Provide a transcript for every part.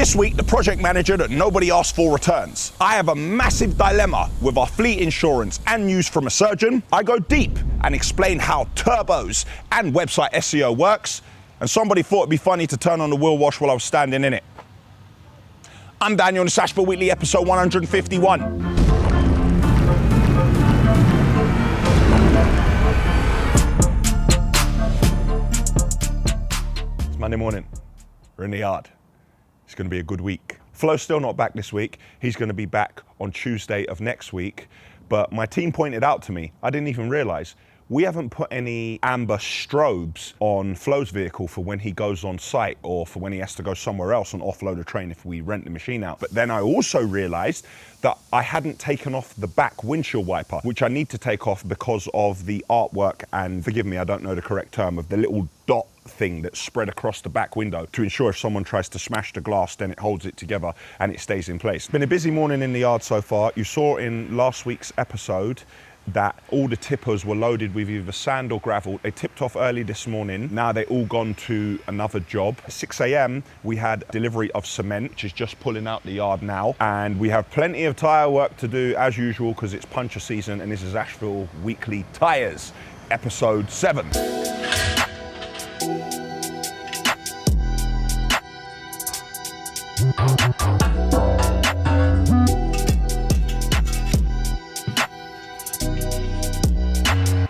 This week, the project manager that nobody asked for returns. I have a massive dilemma with our fleet insurance and news from a surgeon. I go deep and explain how turbos and website SEO works. And somebody thought it'd be funny to turn on the wheel wash while I was standing in it. I'm Daniel, and it's Ashville Weekly, episode 151. It's Monday morning. We're in the yard. It's going to be a good week. Flo's still not back this week. He's going to be back on Tuesday of next week. But my team pointed out to me, I didn't even realize, we haven't put any amber strobes on Flo's vehicle for when he goes on site or for when he has to go somewhere else and offload a train if we rent the machine out. But then I also realized that I hadn't taken off the back windshield wiper, which I need to take off because of the artwork and, forgive me, I don't know the correct term, of the little dot thing that's spread across the back window to ensure if someone tries to smash the glass, then it holds it together and it stays in place. It's been a busy morning in the yard so far. You saw in last week's episode that all the tippers were loaded with either sand or gravel. They tipped off early this morning. Now they're all gone to another job. At 6 a.m. we had delivery of cement, which is just pulling out the yard now. And we have plenty of tyre work to do as usual because it's puncture season, and this is Ashville Weekly Tyres, episode 7.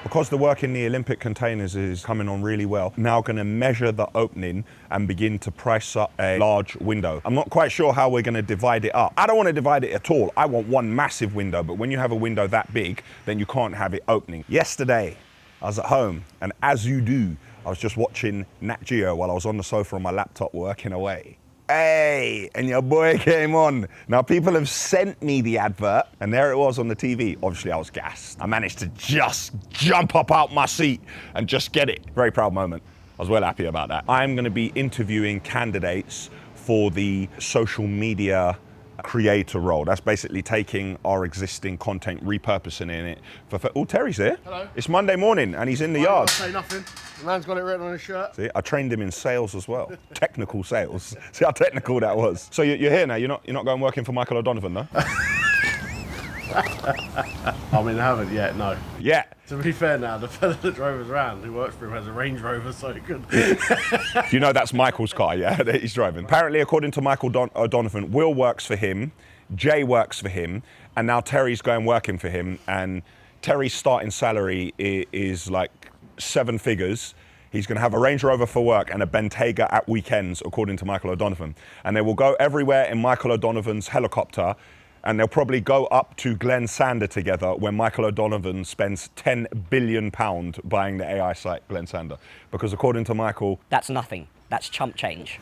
Because the work in the Olympic containers is coming on really well, now going to measure the opening and begin to price up a large window. I'm not quite sure how we're going to divide it up. I don't want to divide it at all. I want one massive window, but when you have a window that big, then you can't have it opening. Yesterday, I was at home, and as you do, I was just watching Nat Geo while I was on the sofa on my laptop working away. Hey, and your boy came on. Now, people have sent me the advert, and there it was on the TV. Obviously, I was gassed. I managed to just jump up out my seat and just get it. Very proud moment. I was well happy about that. I'm going to be interviewing candidates for the social media creator role. That's basically taking our existing content, repurposing it for oh, Terry's here. Hello. It's Monday morning and he's in the yard. I say nothing. The man's got it written on his shirt. See, I trained him in sales as well. Technical sales. See how technical that was. So you're here now. You're not going working for Michael O'Donovan, no? I mean, I haven't yet, no. Yeah. To be fair now, the fella that drove us around, who works for him, has a Range Rover, so he could. You know that's Michael's car, yeah, that he's driving. Apparently, according to Michael O'Donovan, Will works for him, Jay works for him, and now Terry's going working for him. And Terry's starting salary is like 7 figures. He's going to have a Range Rover for work and a Bentayga at weekends, according to Michael O'Donovan. And they will go everywhere in Michael O'Donovan's helicopter. And they'll probably go up to Glen Sander together when Michael O'Donovan spends £10 billion buying the AI site Glen Sander. Because according to Michael, that's nothing. That's chump change.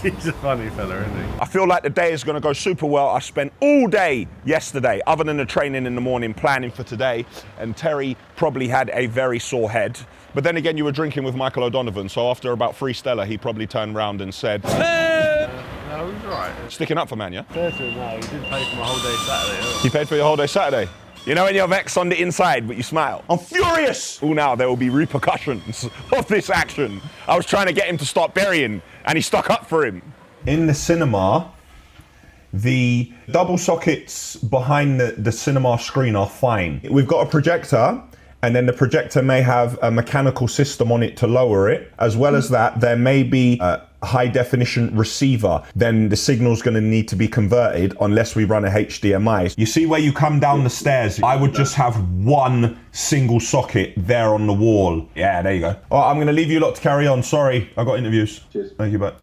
He's a funny fella, isn't he? I feel like the day is going to go super well. I spent all day yesterday, other than the training in the morning, planning for today. And Terry probably had a very sore head. But then again, you were drinking with Michael O'Donovan. So after about 3 Stella, he probably turned around and said, No, he's all right. Sticking up for man, yeah? No, he did pay for my whole day Saturday. He paid for your whole day Saturday? You know when you're vexed on the inside, but you smile? I'm furious! Oh, now there will be repercussions of this action. I was trying to get him to start burying, and he stuck up for him. In the cinema, the double sockets behind the cinema screen are fine. We've got a projector, and then the projector may have a mechanical system on it to lower it. As well as that, there may be a high definition receiver. Then the signal's going to need to be converted unless we run a HDMI. You see where you come down the stairs? I would just have one single socket there on the wall. Yeah, there you go. Oh, I'm going to leave you lot to carry on. Sorry, I got interviews. Cheers. Thank you, bye.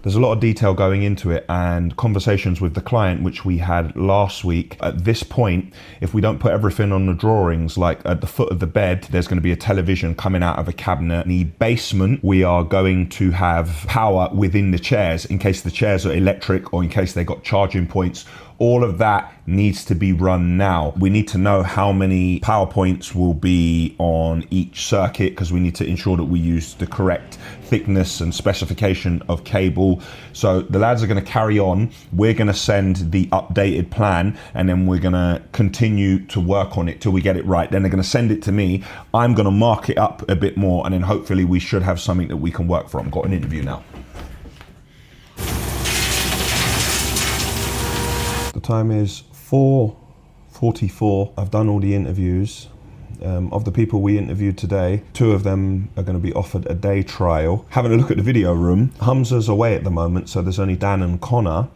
There's a lot of detail going into it and conversations with the client, which we had last week. At this point, if we don't put everything on the drawings, like at the foot of the bed, there's going to be a television coming out of a cabinet. In the basement, we are going to have power within the chairs in case the chairs are electric or in case they got charging points. All of that needs to be run now. We need to know how many power points will be on each circuit because we need to ensure that we use the correct thickness and specification of cable. So the lads are going to carry on. We're going to send the updated plan and then we're going to continue to work on it till we get it right. Then they're going to send it to me. I'm going to mark it up a bit more and then hopefully we should have something that we can work from. Got an interview now. Time is 4:44. I've done all the interviews. Of the people we interviewed today, 2 of them are going to be offered a day trial. Having a look at the video room, Hamza's away at the moment, so there's only Dan and Connor,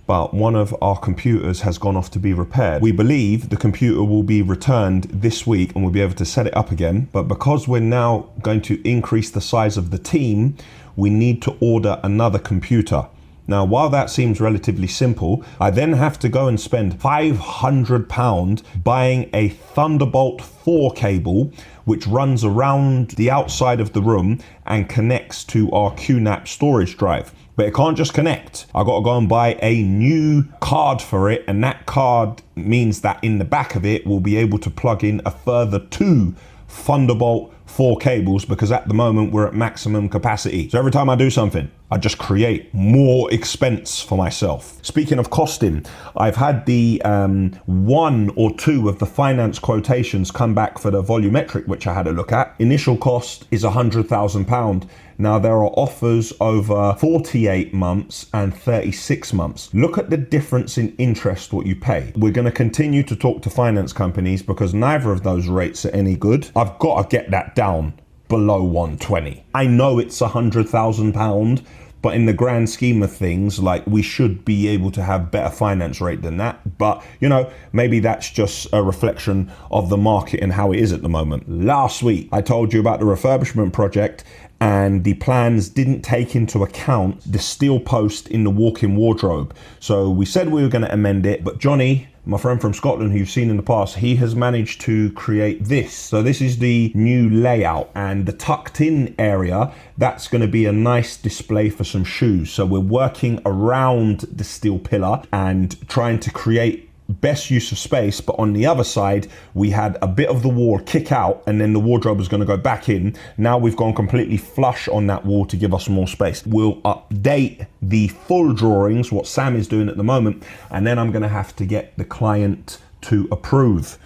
but one of our computers has gone off to be repaired. We believe the computer will be returned this week and we'll be able to set it up again, but because we're now going to increase the size of the team, we need to order another computer. Now, while that seems relatively simple, I then have to go and spend £500 buying a Thunderbolt 4 cable, which runs around the outside of the room and connects to our QNAP storage drive. But it can't just connect. I got to go and buy a new card for it, and that card means that in the back of it, we'll be able to plug in a further 2 Thunderbolt 4 cables, because at the moment we're at maximum capacity. So every time I do something, I just create more expense for myself. Speaking of costing, I've had the 1 or 2 of the finance quotations come back for the volumetric, which I had a look at. Initial cost is £100,000. Now there are offers over 48 months and 36 months. Look at the difference in interest what you pay. We're going to continue to talk to finance companies because neither of those rates are any good. I've got to get that down below 120. I know it's £100,000, but in the grand scheme of things, like, we should be able to have better finance rate than that. But, you know, maybe that's just a reflection of the market and how it is at the moment. Last week, I told you about the refurbishment project, and the plans didn't take into account the steel post in the walk-in wardrobe. So we said we were going to amend it, but Johnny, my friend from Scotland who you've seen in the past, he has managed to create this. So this is the new layout, and the tucked in area, that's going to be a nice display for some shoes. So we're working around the steel pillar and trying to create best use of space, but on the other side we had a bit of the wall kick out and then the wardrobe was going to go back in. Now we've gone completely flush on that wall to give us more space. We'll update the full drawings, what Sam is doing at the moment, and then I'm going to have to get the client to approve.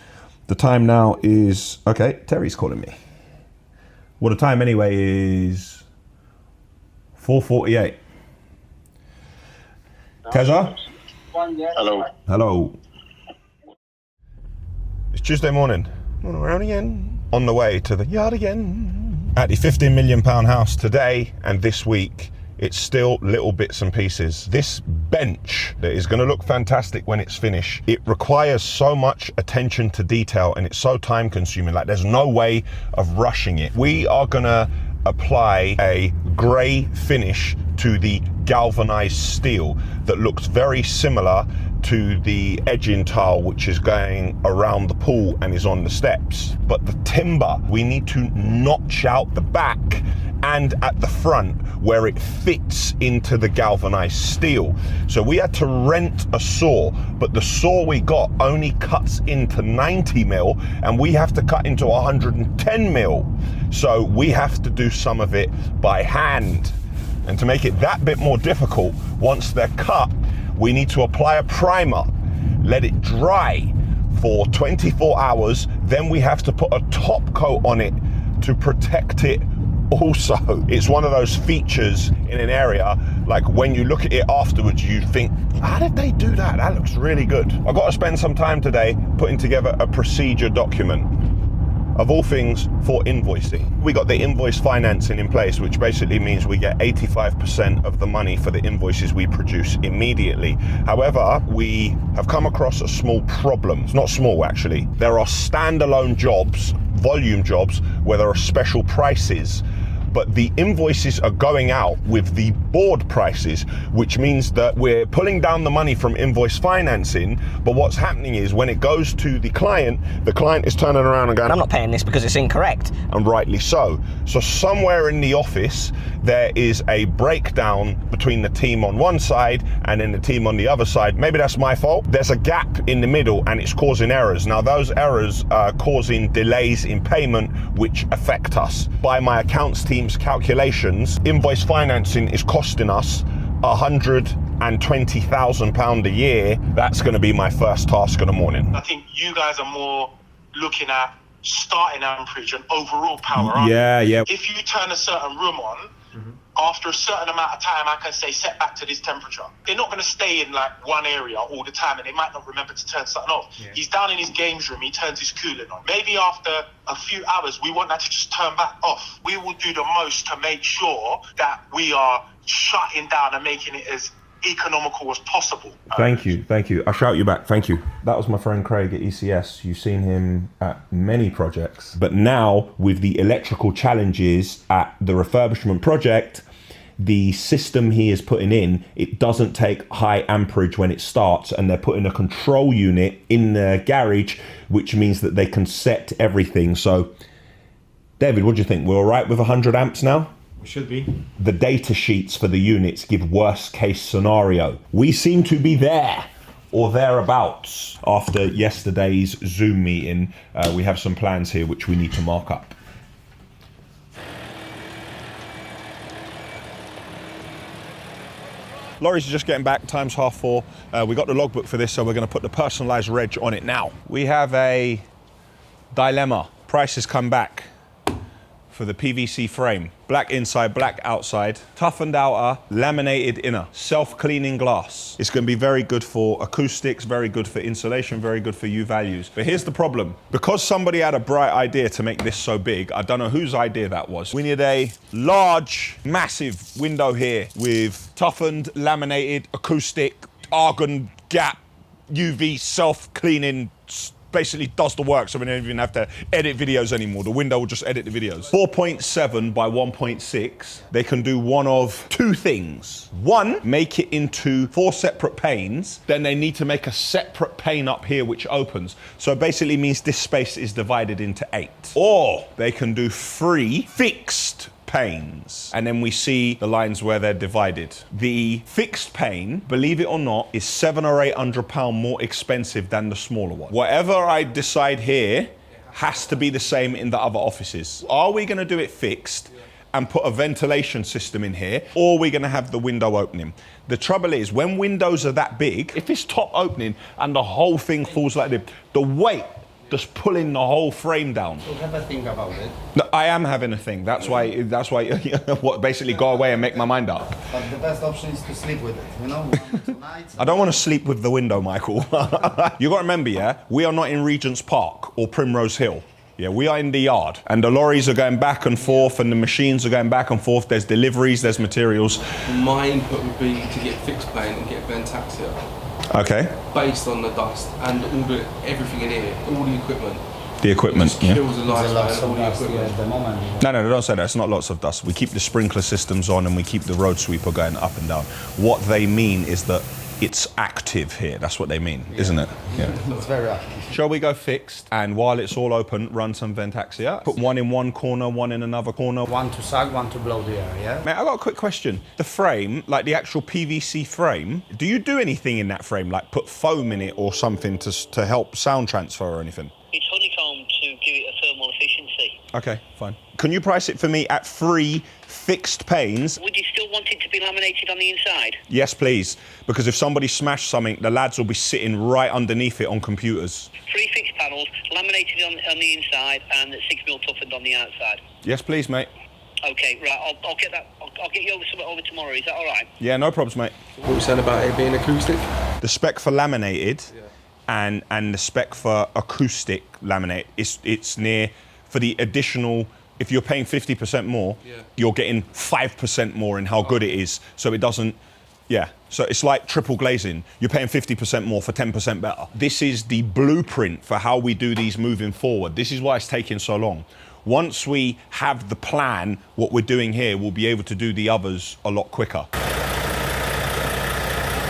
The time now is, okay, Terry's calling me. Well, the time anyway is 4:48. Keza? Hello. Hello. It's Tuesday morning. Around again. On the way to the yard again. At the £15 million house today and this week, it's still little bits and pieces. This bench that is going to look fantastic when it's finished, it requires so much attention to detail and it's so time consuming. Like, there's no way of rushing it. We are going to apply a grey finish to the galvanized steel that looks very similar to the edging tile which is going around the pool and is on the steps. But the timber, we need to notch out the back and at the front where it fits into the galvanized steel. So we had to rent a saw, but the saw we got only cuts into 90 mil and we have to cut into 110 mil. So we have to do some of it by hand. And to make it that bit more difficult, once they're cut, we need to apply a primer, let it dry for 24 hours. Then we have to put a top coat on it to protect it also. It's one of those features in an area, like when you look at it afterwards, you think, how did they do that? That looks really good. I've got to spend some time today putting together a procedure document. Of all things, for invoicing. We got the invoice financing in place, which basically means we get 85% of the money for the invoices we produce immediately. However, we have come across a small problem. It's not small, actually. There are standalone jobs, volume jobs, where there are special prices, but the invoices are going out with the board prices, which means that we're pulling down the money from invoice financing, but what's happening is when it goes to the client is turning around and going, I'm not paying this because it's incorrect. And rightly so. So somewhere in the office, there is a breakdown between the team on one side and then the team on the other side. Maybe that's my fault. There's a gap in the middle and it's causing errors. Now those errors are causing delays in payment, which affect us. By my accounts team's calculations, invoice financing is costing us £120,000 a year. That's going to be my first task in the morning. I think you guys are more looking at starting amperage and overall power. Yeah. If you turn a certain room on, after a certain amount of time, I can say set back to this temperature. They're not going to stay in like one area all the time, and they might not remember to turn something off. Yeah. He's down in his games room, he turns his cooling on. Maybe after a few hours, we want that to just turn back off. We will do the most to make sure that we are shutting down and making it as economical as possible. Thank you. I shout you back. Thank you. That was my friend Craig at ECS. You've seen him at many projects, but now with the electrical challenges at the refurbishment project, the system he is putting in, it doesn't take high amperage when it starts, and they're putting a control unit in the garage, which means that they can set everything. So, David, what do you think? We're all right with 100 amps now? Should be. The data sheets for the units give worst case scenario. We seem to be there or thereabouts. After yesterday's Zoom meeting, we have some plans here which we need to mark up. Lorries are just getting back, time's 4:30. We got the logbook for this, so we're going to put the personalised reg on it now. We have a dilemma. Price has come back for the PVC frame. Black inside, black outside, toughened outer, laminated inner, self-cleaning glass. It's gonna be very good for acoustics, very good for insulation, very good for U values. But here's the problem. Because somebody had a bright idea to make this so big, I don't know whose idea that was. We need a large, massive window here with toughened, laminated, acoustic, argon gap, UV self-cleaning, basically does the work, so we don't even have to edit videos anymore. The window will just edit the videos. 4.7 by 1.6. They can do one of two things. One, make it into 4 separate panes. Then they need to make a separate pane up here which opens. So it basically means this space is divided into 8. Or they can do 3 fixed panes, and then we see the lines where they're divided. The fixed pane, believe it or not, is £700 or £800 more expensive than the smaller one. Whatever I decide here has to be the same in the other offices. Are we going to do it fixed and put a ventilation system in here, or are we going to have the window opening? The trouble is, when windows are that big, if it's top opening and the whole thing falls like this, the weight just pulling the whole frame down. So have a think about it. No, I am having a thing. That's why what, basically go away and make my mind up. But the best option is to sleep with it, you know? Tonight. I don't want to sleep with the window, Michael. You got to remember, yeah, we are not in Regent's Park or Primrose Hill. Yeah, we are in the yard, and the lorries are going back and forth, and the machines are going back and forth. There's deliveries, there's materials. My input would be to get fixed pane and get Ventaxia. Okay. Based on the dust and everything in here, all the equipment. The equipment, It kills the lifespan, all the At equipment. the moment. No, don't say that. It's not lots of dust. We keep the sprinkler systems on, and we keep the road sweeper going up and down. What they mean is that it's active here. That's what they mean, isn't it? Yeah. It's very active. Shall we go fixed, and while it's all open, run some Ventaxia? Put one in one corner, one in another corner. One to sag, one to blow the air, yeah? Mate, I got a quick question. The frame, like the actual PVC frame, do you do anything in that frame, like put foam in it or something to help sound transfer or anything? It's honeycomb to give it a thermal efficiency. Okay, fine. Can you price it for me at 3 fixed panes? Would you still want it to be laminated on the inside? Yes, please. Because if somebody smashed something, the lads will be sitting right underneath it on computers. 3 fixed panels, laminated on the inside and 6mm toughened on the outside. Yes, please, mate. Okay, right, I'll get that. I'll get you over tomorrow. Is that all right? Yeah, no problems, mate. What were you saying about it being acoustic? The spec for laminated and the spec for acoustic laminate, it's near for the additional. If you're paying 50% more, you're getting 5% more in how good it is. So it doesn't, so it's like triple glazing. You're paying 50% more for 10% better. This is the blueprint for how we do these moving forward. This is why it's taking so long. Once we have the plan, what we're doing here, we'll be able to do the others a lot quicker.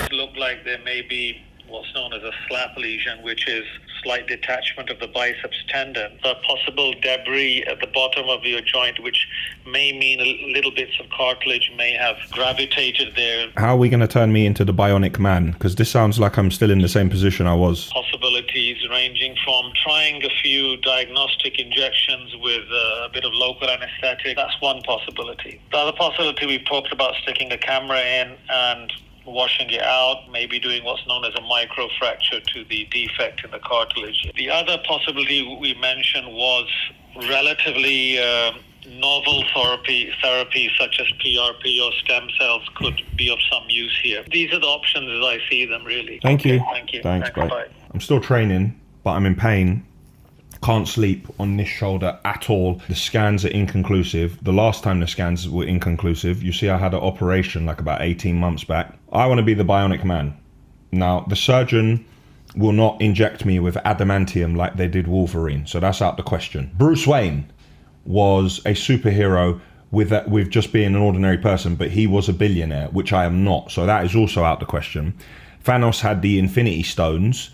It looked like there may be what's known as a slap lesion, which is slight detachment of the biceps tendon. A possible debris at the bottom of your joint, which may mean little bits of cartilage may have gravitated there. How are we going to turn me into the bionic man? Because this sounds like I'm still in the same position I was. Possibilities ranging from trying a few diagnostic injections with a bit of local anesthetic. That's one possibility. The other possibility, we've talked about sticking a camera in and washing it out, maybe doing what's known as a microfracture to the defect in the cartilage. The other possibility we mentioned was relatively novel therapy such as PRP or stem cells could be of some use here. These are the options as I see them, really. Thank you. Thank you. Thanks, bye. Bye. I'm still training, but I'm in pain. Can't sleep on this shoulder at all. The scans are inconclusive. The last time the scans were inconclusive, you see I had an operation like about 18 months back. I want to be the bionic man. Now, the surgeon will not inject me with adamantium like they did Wolverine, so that's out the question. Bruce Wayne was a superhero with just being an ordinary person, but he was a billionaire, which I am not, so that is also out the question. Thanos had the Infinity Stones,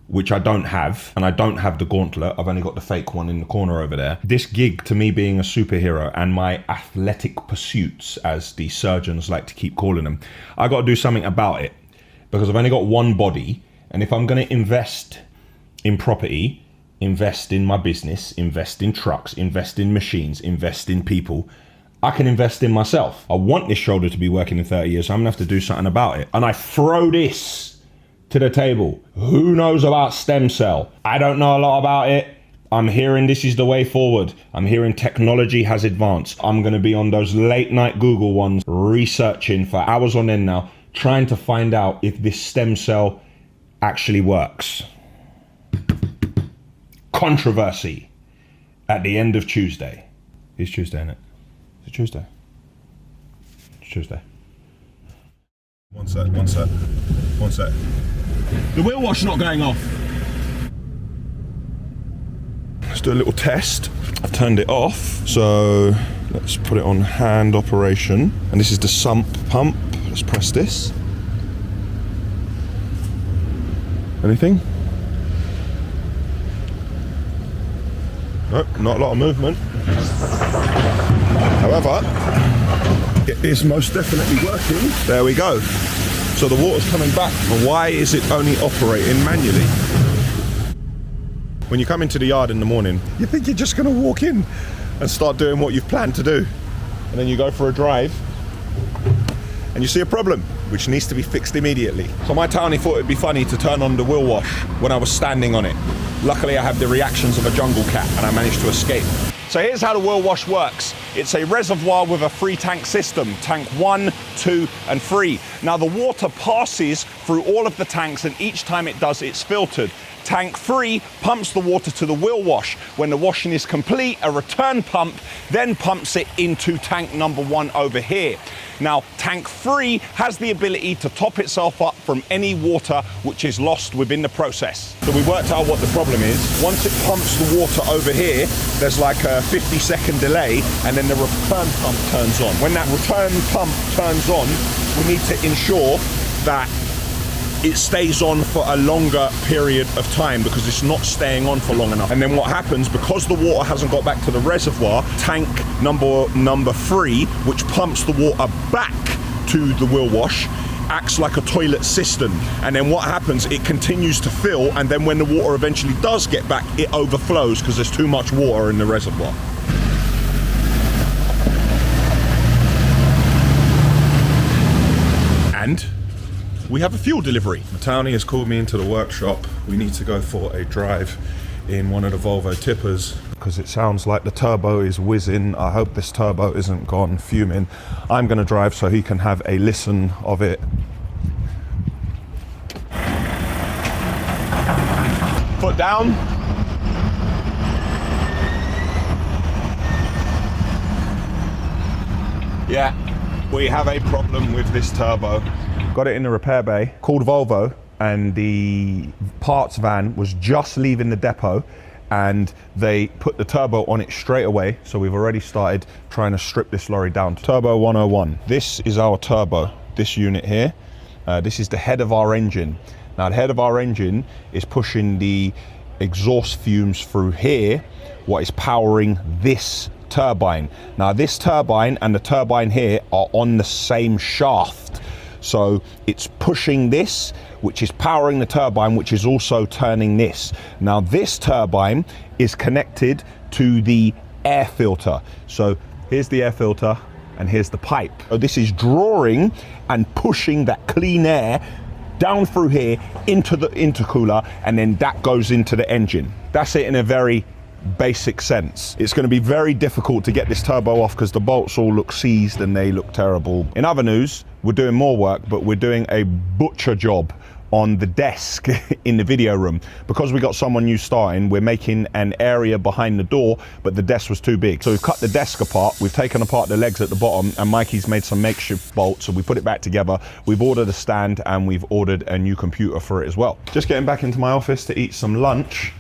which I don't have, and I don't have the gauntlet. I've only got the fake one in the corner over there. This gig, to me being a superhero and my athletic pursuits, as the surgeons like to keep calling them, I got to do something about it, because I've only got one body, and if I'm going to invest in property, invest in my business, invest in trucks, invest in machines, invest in people, I can invest in myself. I want this shoulder to be working in 30 years, so I'm going to have to do something about it. And I throw this to the table. Who knows about stem cell? I don't know a lot about it. I'm hearing this is the way forward. I'm hearing technology has advanced. I'm going to be on those late night Google ones, researching for hours on end now, trying to find out if this stem cell actually works. Controversy at the end of Tuesday. It's Tuesday, isn't it? It's Tuesday. It's Tuesday. One sec. The wheel wash not going off. Let's do a little test. I've turned it off, so let's put it on hand operation. And this is the sump pump. Let's press this. Anything? Nope, not a lot of movement. However, it is most definitely working. There we go. So the water's coming back. And why is it only operating manually? When you come into the yard in the morning, you think you're just going to walk in and start doing what you've planned to do. And then you go for a drive and you see a problem which needs to be fixed immediately. So my townie thought it'd be funny to turn on the wheel wash when I was standing on it. Luckily I have the reactions of a jungle cat and I managed to escape. So here's how the wheel wash works. It's a reservoir with a 3-tank system, tank 1, 2 and 3. Now the water passes through all of the tanks and each time it does, it's filtered. Tank 3 pumps the water to the wheel wash. When the washing is complete, a return pump then pumps it into tank number 1 over here. Now, tank 3 has the ability to top itself up from any water which is lost within the process. So we worked out what the problem is. Once it pumps the water over here, there's like a 50-second delay, and then the return pump turns on. When that return pump turns on, we need to ensure that it stays on for a longer period of time because it's not staying on for long enough. And then what happens, because the water hasn't got back to the reservoir, tank number 3, which pumps the water back to the wheel wash, acts like a toilet cistern. And then what happens, it continues to fill, and then when the water eventually does get back, it overflows because there's too much water in the reservoir. And we have a fuel delivery. Matani has called me into the workshop. We need to go for a drive in one of the Volvo tippers because it sounds like the turbo is whizzing. I hope this turbo isn't gone fuming. I'm gonna drive so he can have a listen of it. Foot down. Yeah, we have a problem with this turbo. Got it in the repair bay, called Volvo, and the parts van was just leaving the depot and they put the turbo on it straight away. So we've already started trying to strip this lorry down. Turbo 101. This is our turbo, this unit here. This is the head of our engine. Now the head of our engine is pushing the exhaust fumes through here, what is powering this turbine. Now this turbine and the turbine here are on the same shaft. So it's pushing this, which is powering the turbine, which is also turning this. Now this turbine is connected to the air filter. So here's the air filter and here's the pipe. So this is drawing and pushing that clean air down through here into the intercooler, and then that goes into the engine. That's it in a very basic sense. It's going to be very difficult to get this turbo off because the bolts all look seized and they look terrible. In other news, we're doing more work, but we're doing a butcher job on the desk in the video room. Because we got someone new starting, we're making an area behind the door, but the desk was too big. So we've cut the desk apart, we've taken apart the legs at the bottom, and Mikey's made some makeshift bolts, so we put it back together. We've ordered a stand and we've ordered a new computer for it as well. Just getting back into my office to eat some lunch.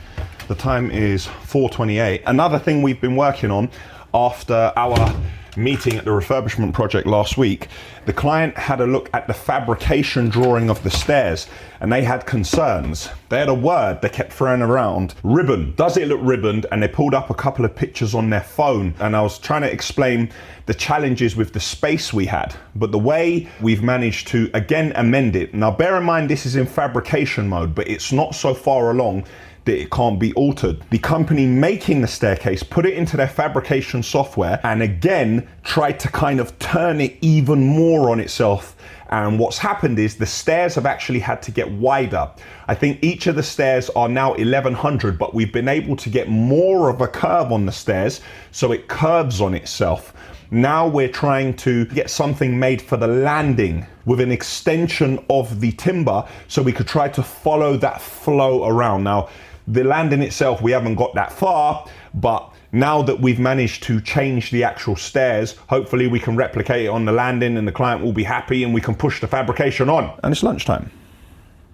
The time is 4:28. Another thing we've been working on after our meeting at the refurbishment project last week, the client had a look at the fabrication drawing of the stairs and they had concerns. They had a word they kept throwing around, ribbon. Does it look ribboned? And they pulled up a couple of pictures on their phone, and I was trying to explain the challenges with the space we had, but the way we've managed to again amend it. Now bear in mind this is in fabrication mode, but it's not so far along that it can't be altered. The company making the staircase put it into their fabrication software and again tried to kind of turn it even more on itself. And what's happened is the stairs have actually had to get wider. I think each of the stairs are now 1100, but we've been able to get more of a curve on the stairs, so it curves on itself. Now we're trying to get something made for the landing with an extension of the timber so we could try to follow that flow around. Now, the landing itself, we haven't got that far, but now that we've managed to change the actual stairs, hopefully we can replicate it on the landing and the client will be happy and we can push the fabrication on. And it's lunchtime,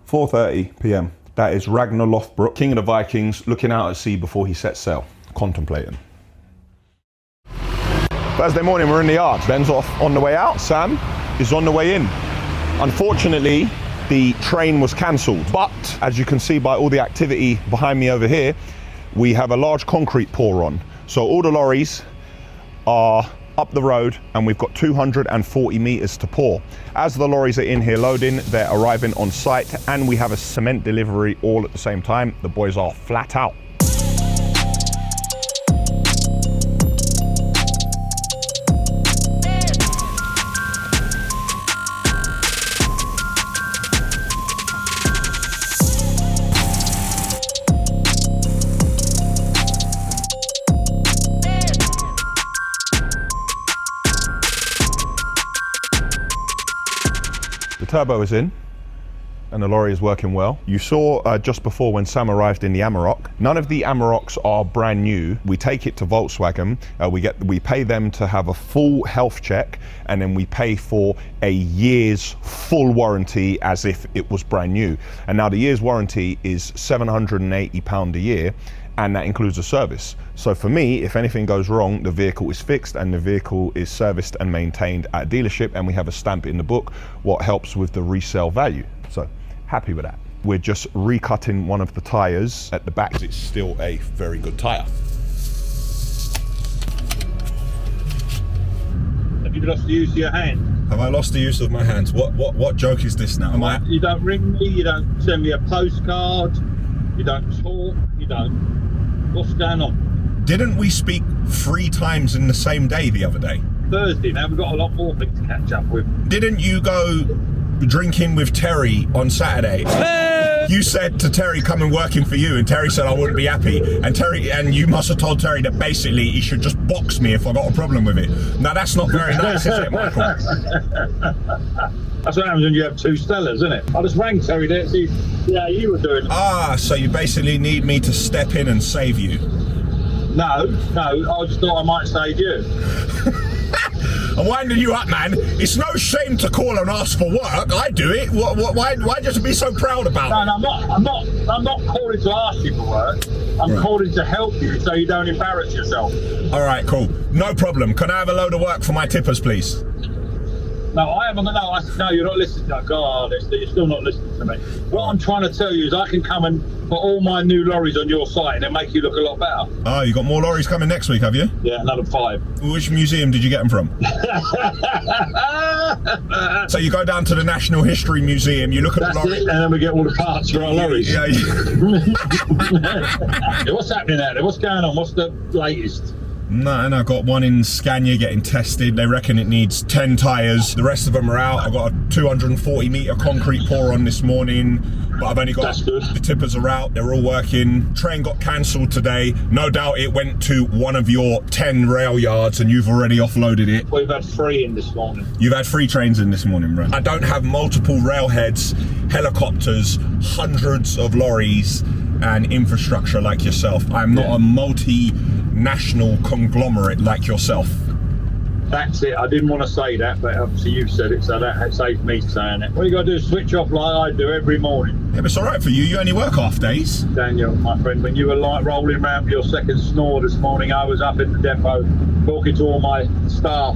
4:30 p.m. That is Ragnar Lothbrok, King of the Vikings, looking out at sea before he sets sail, contemplating. Thursday morning, we're in the yard. Ben's off on the way out. Sam is on the way in. Unfortunately, the train was cancelled, but as you can see by all the activity behind me over here, we have a large concrete pour on. So all the lorries are up the road and we've got 240 meters to pour. As the lorries are in here loading, they're arriving on site and we have a cement delivery all at the same time. The boys are flat out. The turbo is in and the lorry is working well. You saw just before when Sam arrived in the Amarok, none of the Amaroks are brand new. We take it to Volkswagen, we pay them to have a full health check, and then we pay for a year's full warranty as if it was brand new. And now the year's warranty is £780 a year, and that includes a service. So for me, if anything goes wrong, the vehicle is fixed and the vehicle is serviced and maintained at a dealership, and we have a stamp in the book, what helps with the resale value. So happy with that. We're just recutting one of the tires at the back. It's still a very good tire. Have you lost the use of your hand? Have I lost the use of my hands? What joke is this now? You don't ring me, you don't send me a postcard, you don't talk, you don't. What's going on? Didn't we speak 3 times in the same day the other day? Thursday, now we've got a lot more things to catch up with. Didn't you go drinking with Terry on Saturday? You said to Terry, come and working for you, and Terry said I wouldn't be happy, and you must have told Terry that basically he should just box me if I got a problem with it. Now that's not very nice, is it, Michael? That's what happens when you have 2 Stellas, isn't it? I just rang Terry there to see how you were doing. Ah, so you basically need me to step in and save you? No, I just thought I might save you. I'm winding you up, man. It's no shame to call and ask for work. I do it. Why just be so proud about it? No, I'm not calling to ask you for work. I'm calling to help you so you don't embarrass yourself. All right, cool. No problem. Can I have a load of work for my tippers, please? No, I haven't. No, you're not listening. Oh, God, you're still not listening to me. What I'm trying to tell you is I can come and put all my new lorries on your site and it'll make you look a lot better. Oh, you got more lorries coming next week, have you? Yeah, another 5. Which museum did you get them from? So you go down to the National History Museum, you look at the lorries. And then we get all the parts for our lorries. Yeah. What's happening out there? What's going on? What's the latest? No, and I've got one in Scania getting tested. They reckon it needs 10 tyres. The rest of them are out. I've got a 240 metre concrete pour on this morning, but I've only got the tippers are out. They're all working. Train got cancelled today. No doubt it went to one of your 10 rail yards and you've already offloaded it. We've had 3 in this morning. You've had 3 trains in this morning, bro. I don't have multiple railheads, helicopters, hundreds of lorries and infrastructure like yourself. I'm not a multinational conglomerate like yourself. That's it. I didn't want to say that, but obviously you said it, so that saved me saying it. What you got to do is switch off like I do every morning. Yeah, but it's all right for you. You only work half days. Daniel, my friend, when you were like rolling around with your second snore this morning, I was up in the depot talking to all my staff,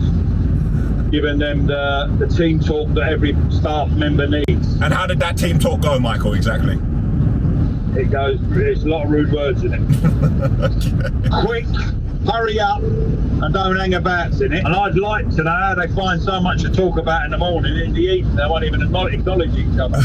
giving them the team talk that every staff member needs. And how did that team talk go, Michael, exactly? It goes, there's a lot of rude words in it. Okay. Quick, hurry up, and don't hang about in it. And I'd like to know how they find so much to talk about in the morning. In the evening, they won't even acknowledge each other.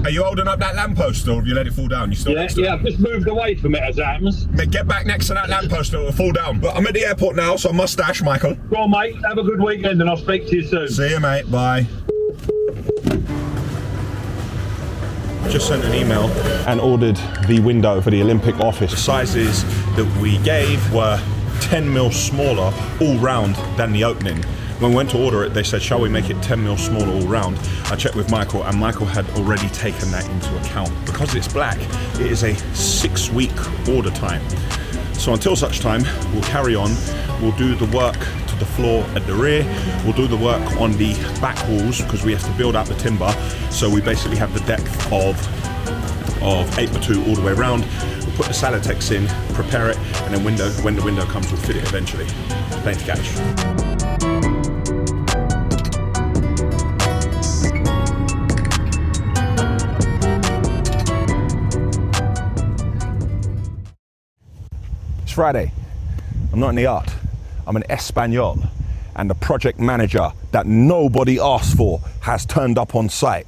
Are you holding up that lamppost, or have you let it fall down? You still next to it? I've just moved away from it as it happens. Mate, get back next to that lamppost, or it'll fall down. But I'm at the airport now, so I must dash, Michael. Go on, mate. Have a good weekend, and I'll speak to you soon. See you, mate. Bye. Just sent an email and ordered the window for the Olympic office. The sizes that we gave were 10 mil smaller all round than the opening. When we went to order it, they said, shall we make it 10 mil smaller all round? I checked with Michael, and Michael had already taken that into account. Because it's black, it is a 6-week order time. So until such time, we'll carry on. We'll do the work to the floor at the rear. We'll do the work on the back walls because we have to build out the timber. So we basically have the depth of 8x2 all the way around. We'll put the Salatex in, prepare it, and then when the window comes, we'll fit it eventually. Thanks, Cash. Friday. I'm not in the yard. I'm an Espanol, and the project manager that nobody asked for has turned up on site.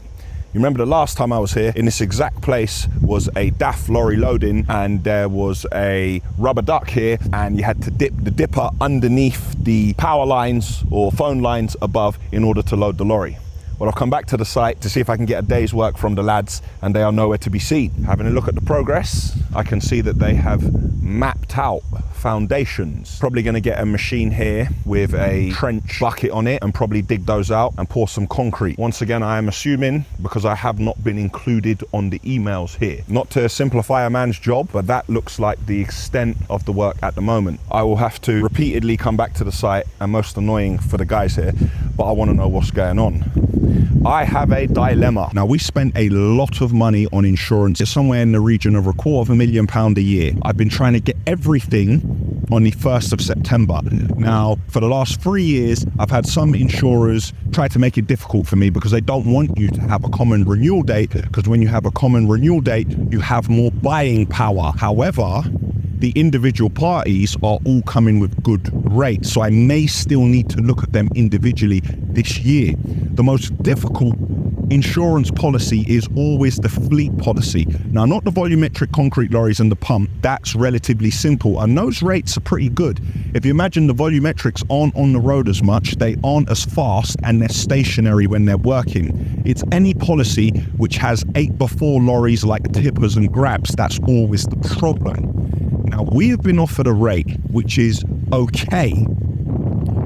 You remember the last time I was here, in this exact place was a DAF lorry loading, and there was a rubber duck here, and you had to dip the dipper underneath the power lines or phone lines above in order to load the lorry. Well, I've come back to the site to see if I can get a day's work from the lads, and they are nowhere to be seen. Having a look at the progress, I can see that they have mapped out foundations. Probably going to get a machine here with a trench bucket on it and probably dig those out and pour some concrete. Once again, I am assuming, because I have not been included on the emails here. Not to simplify a man's job, but that looks like the extent of the work at the moment. I will have to repeatedly come back to the site, and most annoying for the guys here, but I want to know what's going on. I have a dilemma. Now, we spent a lot of money on insurance. It's somewhere in the region of £250,000 a year. I've been trying to get everything on the 1st of September. Now, for the last 3 years, I've had some insurers try to make it difficult for me because they don't want you to have a common renewal date, because when you have a common renewal date, you have more buying power. However, the individual parties are all coming with good rates, so I may still need to look at them individually this year. The most difficult insurance policy is always the fleet policy. Now, not the volumetric concrete lorries and the pump, that's relatively simple, and those rates are pretty good. If you imagine the volumetrics aren't on the road as much, they aren't as fast, and they're stationary when they're working. It's any policy which has 8x4 lorries like tippers and grabs, that's always the problem. Now, we have been offered a rate which is okay.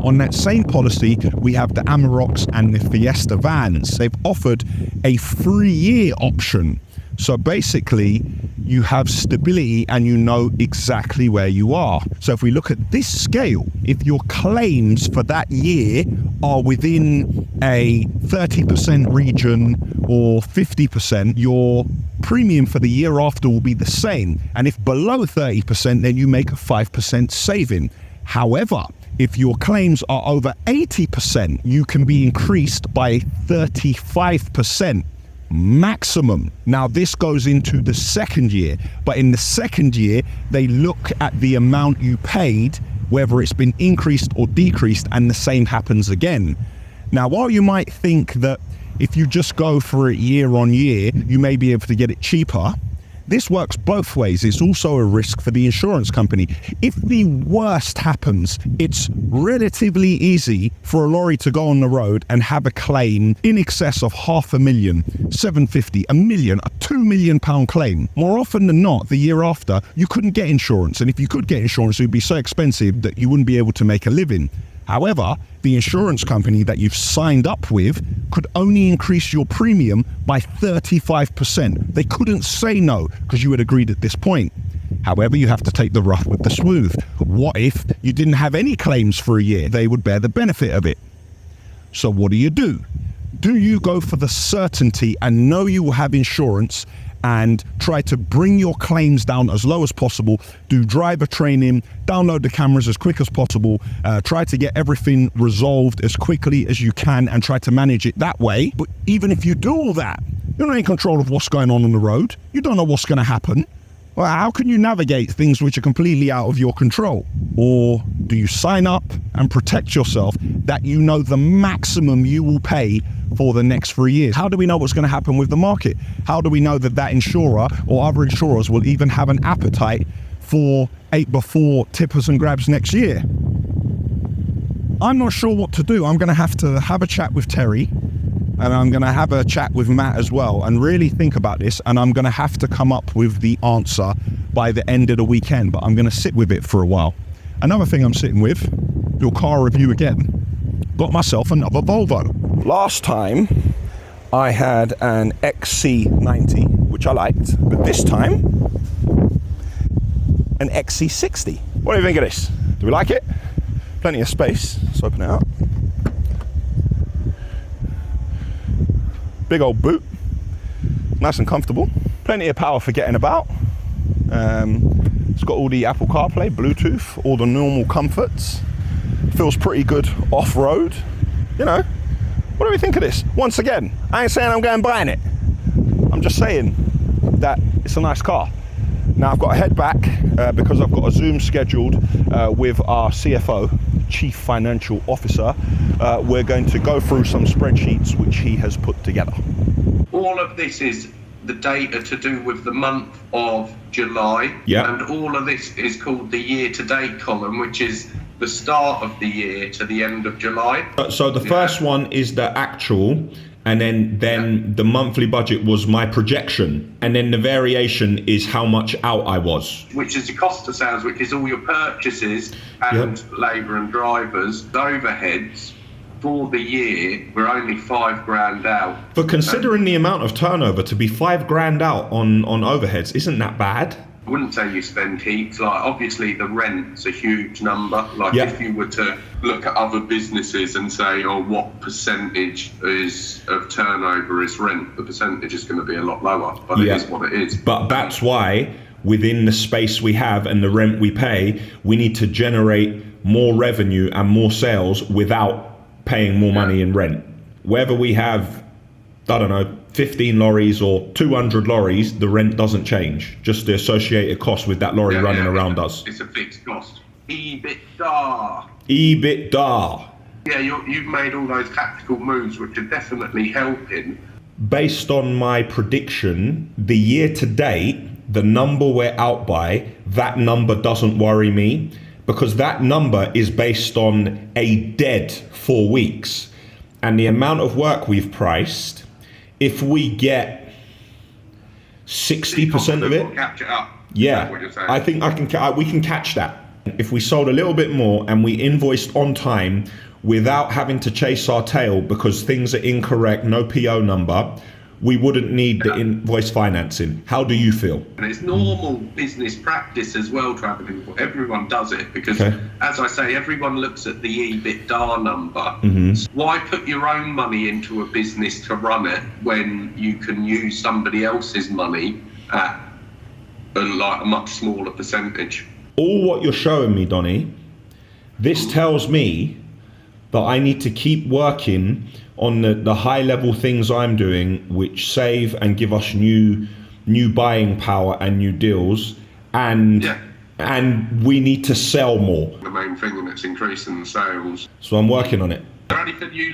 On that same policy, we have the Amaroks and the Fiesta vans. They've offered a 3-year option. So basically, you have stability and you know exactly where you are. So if we look at this scale, if your claims for that year are within a 30% region or 50%, your premium for the year after will be the same. And if below 30%, then you make a 5% saving. However, if your claims are over 80%, you can be increased by 35% maximum. Now, this goes into the second year, but in the second year, they look at the amount you paid, whether it's been increased or decreased, and the same happens again. Now, while you might think that if you just go for it year on year, you may be able to get it cheaper, this works both ways. It's also a risk for the insurance company. If the worst happens, it's relatively easy for a lorry to go on the road and have a claim in excess of $500,000, 750, $1 million, a £2 million claim. More often than not, the year after, you couldn't get insurance. And if you could get insurance, it would be so expensive that you wouldn't be able to make a living. However, the insurance company that you've signed up with could only increase your premium by 35%. They couldn't say no because you had agreed at this point. However, you have to take the rough with the smooth. What if you didn't have any claims for a year? They would bear the benefit of it. So what do? Do you go for the certainty and know you will have insurance and try to bring your claims down as low as possible, do driver training, download the cameras as quick as possible, try to get everything resolved as quickly as you can and try to manage it that way? But even if you do all that, you're not in control of what's going on the road. You don't know what's going to happen. Well, how can you navigate things which are completely out of your control? Or do you sign up and protect yourself that you know the maximum you will pay for the next 3 years? How do we know what's going to happen with the market? How do we know that that insurer or other insurers will even have an appetite for 8x4 tippers and grabs next year? I'm not sure what to do. I'm going to have a chat with Terry, and I'm going to have a chat with Matt as well and really think about this, and I'm going to have to come up with the answer by the end of the weekend, but I'm going to sit with it for a while. Another thing I'm sitting with, your car review again. Got myself another Volvo. Last time I had an XC90, which I liked, but this time an XC60. What do you think of this? Do we like it? Plenty of space. Let's open it up. Big old boot, nice and comfortable. Plenty of power for getting about. It's got all the Apple CarPlay, Bluetooth, all the normal comforts. Feels pretty good off-road. You know, what do we think of this? Once again, I ain't saying I'm going buying it. I'm just saying that it's a nice car. Now I've got to head back because I've got a Zoom scheduled with our CFO, Chief Financial Officer. We're going to go through some spreadsheets which he has put together. All of this is the data to do with the month of July. Yeah. And all of this is called the year-to-date column, which is the start of the year to the end of July. So the first one is the actual, and then the monthly budget was my projection, and then the variation is how much out I was. Which is your cost of sales, which is all your purchases and labour and drivers. The overheads for the year were only $5,000 out. But considering the amount of turnover, to be $5,000 out on overheads, isn't that bad? I wouldn't say you spend heaps. Like, obviously the rent's a huge number. Like, if you were to look at other businesses and say, oh, what percentage of turnover is rent, the percentage is going to be a lot lower, but it is what it is. But that's why within the space we have and the rent we pay, we need to generate more revenue and more sales without paying more money in rent. Whether we have, I don't know, 15 lorries or 200 lorries, the rent doesn't change. Just the associated cost with that lorry running around us. It's a fixed cost. EBITDA. Yeah, you've made all those tactical moves, which are definitely helping. Based on my prediction, the year to date, the number we're out by, that number doesn't worry me, because that number is based on a dead 4 weeks. And the amount of work we've priced, if we get 60% of it, catch it up. Yeah, I think we can catch that. If we sold a little bit more and we invoiced on time without having to chase our tail because things are incorrect, no PO number, we wouldn't need the invoice financing. How do you feel? And it's normal business practice as well, travelling. Everyone does it because, as I say, everyone looks at the EBITDA number. So why put your own money into a business to run it when you can use somebody else's money at a much smaller percentage? All what you're showing me, Donnie, this tells me that I need to keep working on the high level things I'm doing, which save and give us new buying power and new deals, and we need to sell more. The main thing, and it's increasing the sales. So I'm working on it. Is there anything you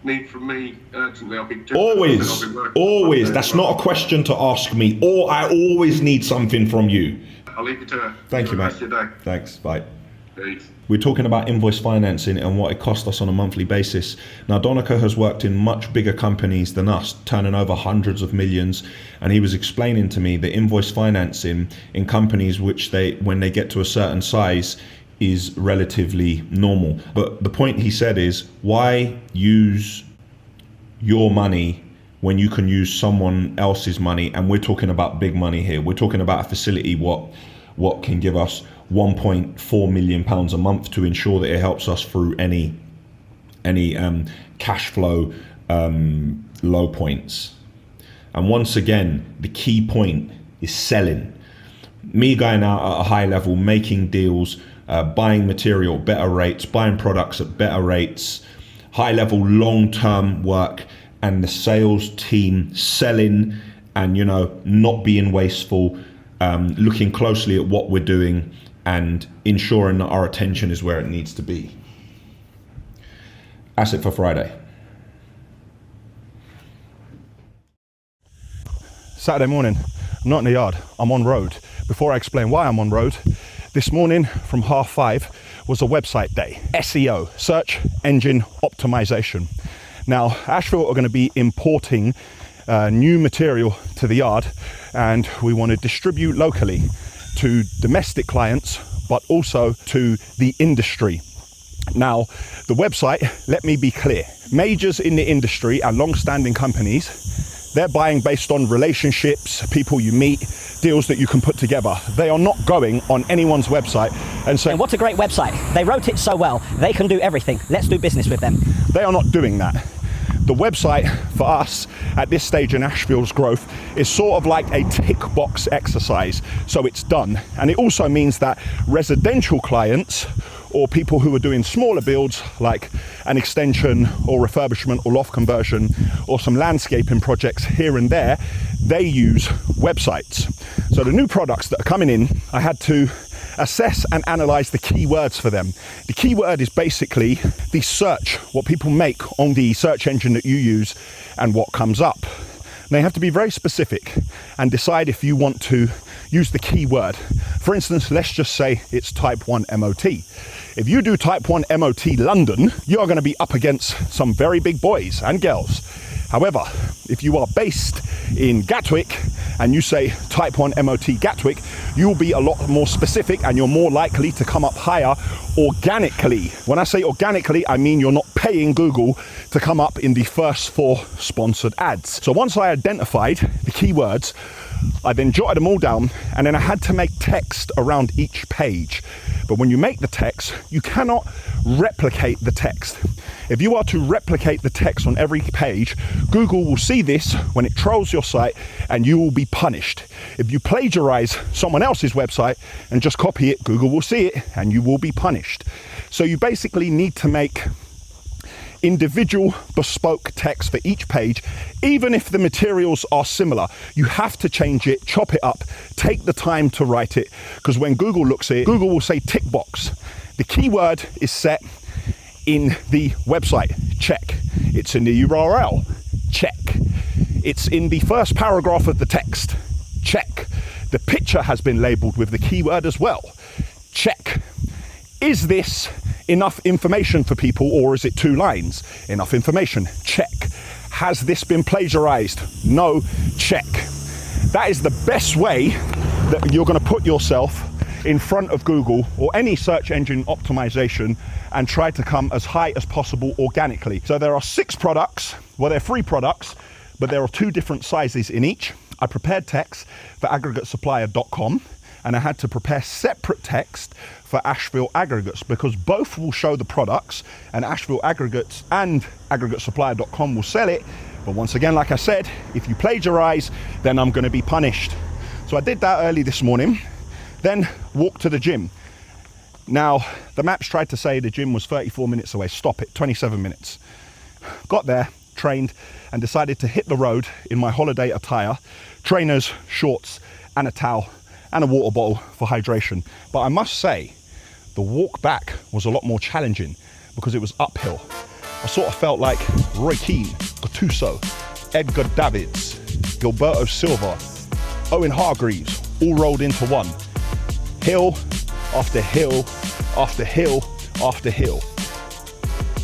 need from me urgently, I'll be just Always. That's not a question to ask me. Or I always need something from you. I'll leave you to it. Thank you, mate. Rest of your day. Thanks. Bye. Peace. We're talking about invoice financing and what it costs us on a monthly basis. Now, Donica has worked in much bigger companies than us, turning over hundreds of millions. And he was explaining to me that invoice financing in companies which when they get to a certain size, is relatively normal. But the point he said is, why use your money when you can use someone else's money? And we're talking about big money here. We're talking about a facility what can give us £1.4 million a month to ensure that it helps us through any cash flow low points. And once again, the key point is selling. Me going out at a high level, making deals, buying material at better rates, buying products at better rates, high level long-term work, and the sales team selling and, not being wasteful, looking closely at what we're doing and ensuring that our attention is where it needs to be. That's it for Friday. Saturday morning, I'm not in the yard, I'm on road. Before I explain why I'm on road, this morning from 5:30 was a website day. SEO, search engine optimization. Now, Ashville are going to be importing new material to the yard, and we want to distribute locally to domestic clients, but also to the industry. Now, the website, let me be clear, majors in the industry and long-standing companies, they're buying based on relationships, people you meet, deals that you can put together. They are not going on anyone's website and saying, what a great website. They wrote it so well. They can do everything. Let's do business with them. They are not doing that. The website for us at this stage in Ashville's growth is sort of like a tick box exercise. So it's done. And it also means that residential clients or people who are doing smaller builds like an extension or refurbishment or loft conversion or some landscaping projects here and there, they use websites. So the new products that are coming in, I had to assess and analyze the keywords for them. The keyword is basically the search, what people make on the search engine that you use and what comes up. They have to be very specific and decide if you want to use the keyword. For instance, let's just say it's type 1 MOT. If you do type 1 MOT London, you are going to be up against some very big boys and girls. However, if you are based in Gatwick and you say type 1 MOT Gatwick, you will be a lot more specific and you're more likely to come up higher organically. When I say organically, I mean you're not paying Google to come up in the first 4 sponsored ads. So once I identified the keywords, I then jotted them all down, and then I had to make text around each page. But when you make the text, you cannot replicate the text. If you are to replicate the text on every page, Google will see this when it trolls your site and you will be punished. If you plagiarize someone else's website and just copy it, Google will see it and you will be punished. So you basically need to make individual bespoke text for each page. Even if the materials are similar, you have to change it, chop it up, take the time to write it, because when Google looks at it, Google will say tick box. The keyword is set in the website, check. It's in the URL, check. It's in the first paragraph of the text, check. The picture has been labeled with the keyword as well, check. Is this enough information for people, or is it 2 lines? Enough information, check. Has this been plagiarized? No, check. That is the best way that you're going to put yourself in front of Google or any search engine optimization and try to come as high as possible organically. So there are 6 products, well, they're 3 products, but there are 2 different sizes in each. I prepared text for aggregatesupplier.com, and I had to prepare separate text for Ashville Aggregates, because both will show the products, and Ashville Aggregates and aggregatesupplier.com will sell it. But once again, like I said, if you plagiarize, then I'm going to be punished. So I did that early this morning, then walked to the gym. Now, the maps tried to say the gym was 34 minutes away. Stop it, 27 minutes. Got there, trained, and decided to hit the road in my holiday attire, trainers, shorts, and a towel, and a water bottle for hydration. But I must say, the walk back was a lot more challenging because it was uphill. I sort of felt like Roy Keane, Gattuso, Edgar Davids, Gilberto Silva, Owen Hargreaves, all rolled into one. Hill after hill after hill after hill.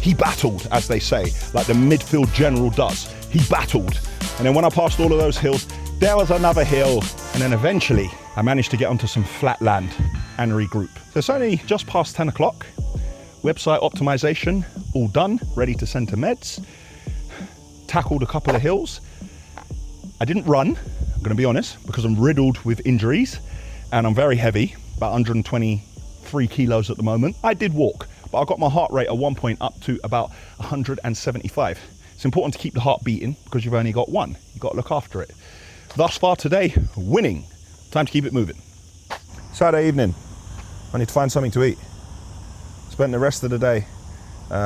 He battled, as they say, like the midfield general does. He battled. And then when I passed all of those hills, there was another hill. And then eventually I managed to get onto some flat land and regroup. So it's only just past 10 o'clock. Website optimization, all done, ready to send to meds. Tackled a couple of hills. I didn't run, I'm gonna be honest, because I'm riddled with injuries and I'm very heavy, about 123 kilos at the moment. I did walk, but I got my heart rate at one point up to about 175. It's important to keep the heart beating because you've only got one. You've got to look after it. Thus far today, winning. Time to keep it moving. Saturday evening, I need to find something to eat. Spent the rest of the day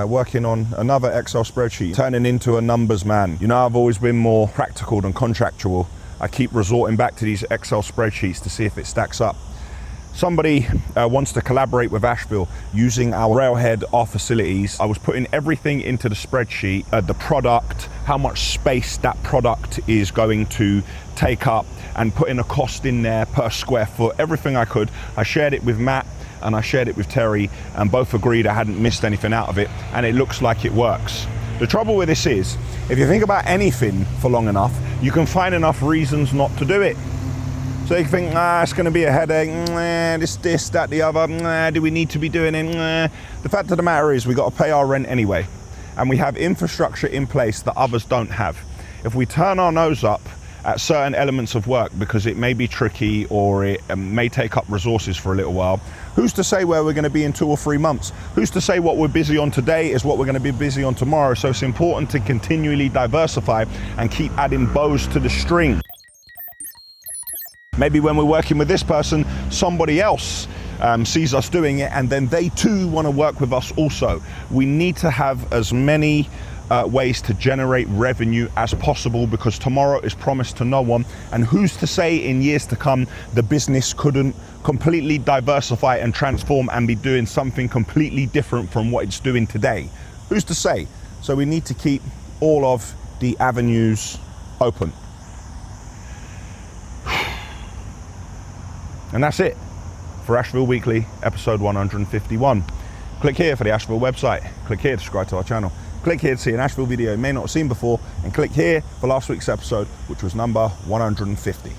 working on another Excel spreadsheet, turning into a numbers man. You know, I've always been more practical than contractual. I keep resorting back to these Excel spreadsheets to see if it stacks up. Somebody wants to collaborate with Ashville using our railhead, our facilities. I was putting everything into the spreadsheet, the product, how much space that product is going to take up, and putting a cost in there per square foot, everything I could. I shared it with Matt and I shared it with Terry, and both agreed I hadn't missed anything out of it, and it looks like it works. The trouble with this is, if you think about anything for long enough, you can find enough reasons not to do it. So you can think, it's going to be a headache, this, that, the other, do we need to be doing it? The fact of the matter is we got to pay our rent anyway, and we have infrastructure in place that others don't have. If we turn our nose up at certain elements of work because it may be tricky or it may take up resources for a little while, who's to say where we're going to be in 2 or 3 months? Who's to say what we're busy on today is what we're going to be busy on tomorrow? So it's important to continually diversify and keep adding bows to the string. Maybe when we're working with this person, somebody else sees us doing it, and then they too want to work with us also. We need to have as many ways to generate revenue as possible, because tomorrow is promised to no one, and who's to say in years to come the business couldn't completely diversify and transform and be doing something completely different from what it's doing today? Who's to say? So we need to keep all of the avenues open. And that's it for Ashville Weekly, episode 151. Click here for the Ashville website. Click here to subscribe to our channel. Click here to see an Ashville video you may not have seen before, and click here for last week's episode, which was number 150.